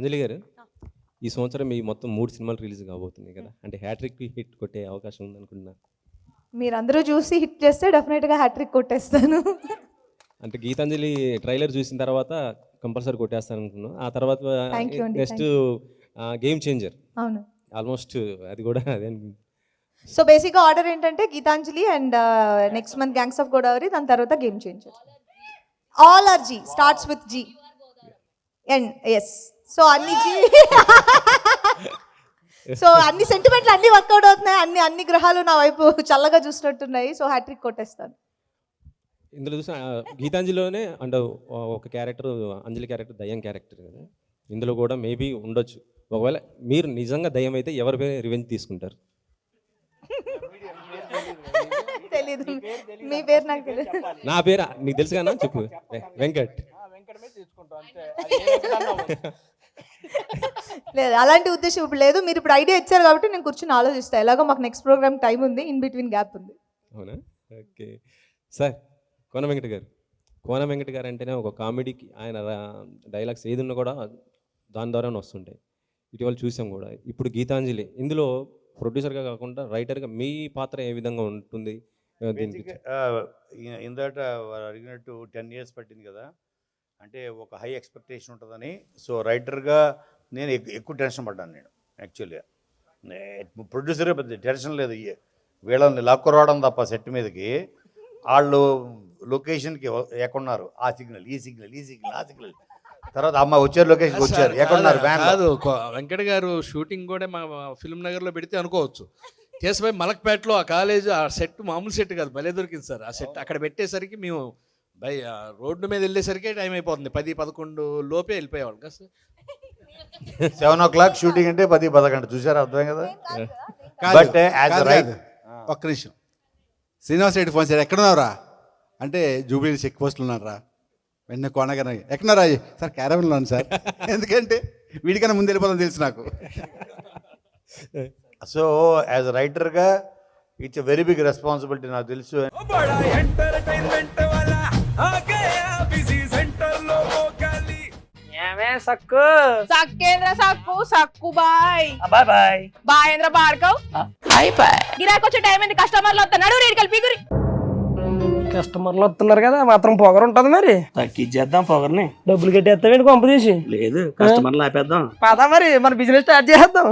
అంజలి గారు, ఈ సంవత్సరం మీ మొత్తం 3 సినిమాలు రిలీజ్ కాబోతున్నాయి కదా, అంటే హ్యాట్రిక్ హిట్ కొట్టే అవకాశం ఉందనుకుంటున్నా. మీరందరూ చూసి హిట్ చేస్తే డెఫినెట్గా హ్యాట్రిక్ కొట్టేస్తాను. అంటే గీతాంజలి ట్రైలర్ చూసిన తర్వాత కంపల్సరీ కొట్టేస్తాను అనుకున్నాను. ఆ తర్వాత Thank you అండి, నెక్స్ట్ గేమ్ చేంజర్, అవును. ఆల్మోస్ట్ అది కూడా అదే. సో బేసిక్గా ఆర్డర్ ఏంటంటే Geethanjali and next month gangs of Godavari, దాని తర్వాత game changer. All are G, starts with G and S. So అన్ని జీ, సో అన్ని సెంటిమెంట్లు అన్ని వర్కౌట్ అవుతున్నాయి, అన్ని గ్రహాలు నా వైపు చల్లగా చూసినట్టున్నాయి. సో హ్యాట్రిక్ కొట్టేస్తాను. ఇందులో చూసిన గీతాంజలిలోనే అంటే ఒక క్యారెక్టర్, అంజలి క్యారెక్టర్ దయ్యం క్యారెక్టర్ కదా, ఇందులో కూడా మేబీ ఉండొచ్చు. ఒకవేళ మీరు నిజంగా దయ్యం అయితే ఎవరి పేరు రివెంజ్ తీసుకుంటారు? తెలీదు, మీ పేరు నాకు తెలియదు. నా పేరు నీకు తెలుసు కదా, చెప్పు. వెంకట్. లేదు, అలాంటి ఉద్దేశం ఇప్పుడు లేదు. మీరు ఇప్పుడు ఐడియా ఇచ్చారు కాబట్టి నేను కూర్చొని ఆలోచిస్తాను. ఎలాగో మాకు నెక్స్ట్ ప్రోగ్రామ్ టైం ఉంది, ఇన్ బిట్వీన్ గ్యాప్ ఉంది. అవునా? Okay sir. కోన వెంకట గారు, కోన వెంకట గారు అంటేనే ఒక కామెడీకి ఆయన డైలాగ్స్ ఏది ఉన్నా కూడా దాని ద్వారానే వస్తుంటాయి. ఇటీవల చూసాం కూడా. ఇప్పుడు గీతాంజలి ఇందులో ప్రొడ్యూసర్గా కాకుండా రైటర్గా మీ పాత్ర ఏ విధంగా ఉంటుంది? ఇందాక అడిగినట్టు 10 years పట్టింది కదా, అంటే ఒక హై ఎక్స్పెక్టేషన్ ఉంటుందని. సో రైటర్గా నేను ఎక్కువ టెన్షన్ పడ్డాను. నేను యాక్చువల్గా ప్రొడ్యూసర్గా పెద్ద టెన్షన్ లేదు, వీళ్ళని లాక్కురావడం తప్ప సెట్ మీదకి. వాళ్ళు లొకేషన్కి ఎక్కడున్నారు, ఆ సిగ్నల్, ఈ సిగ్నల్, ఈ సిగ్నల్, ఆ సిగ్నల్, తర్వాత అమ్మ వచ్చారు, లొకేషన్కి వచ్చారు, ఎక్కడున్నారు వ్యాన్. కాదు, వెంకట గారు షూటింగ్ కూడా మా ఫిల్మ్ నగర్లో పెడితే అనుకోవచ్చు. కేసుపై మలక్పేటలో ఆ కాలేజ్, ఆ సెట్ మామూలు సెట్ కాదు, భలే దొరికింది సార్. ఆ సెట్ అక్కడ పెట్టేసరికి మేము రోడ్డు మీద వెళ్ళేసరికే టైం అయిపోతుంది, 10-11 లోపే వెళ్ళిపోయేవాళ్ళు కదా సార్. 7 o'clock షూటింగ్ అంటే 10-11 చూసారా, అర్థం కదా. బట్ యాజ్ రైట్, ఒక్క నిమిషం, శ్రీనివాస్ రెడ్డి ఫోన్ చేశారు, ఎక్కడున్నావురా అంటే జూబ్లీ చెక్ పోస్టులు ఉన్నారా. వెన్న కోనగానే ఎక్కడున్నారా సార్, క్యారవన్లో ఉన్నాను సార్. ఎందుకంటే వీడికన్నా ముందు వెళ్ళిపోతాం తెలుసు నాకు. సో యాజ్ రైటర్గా ఇట్స్ వెరీ బిగ్ రెస్పాన్సిబిలిటీ, నాకు తెలుసు. సక్కు సక్కేంద్ర సక్కు సక్కు బాయ్ బాయ్ బాయ్ బాయేంద్ర భార్గవ్ బాయ్ బాయ్. గిరాకి వచ్చే టైం ఏంది, కస్టమర్లు వస్తున్నాడు, రేడికి కలిపి కస్టమర్లు వస్తున్నారు కదా, మాత్రం పొగరు ఉంటది. మరి తగ్గించేద్దాం పొగర్ని. డబ్బులు కట్టేస్తావేంటి కొంప తీసి? లేదు, కస్టమర్లు ఆపేద్దాం. పదా మరి మన బిజినెస్ స్టార్ట్ చేద్దాం.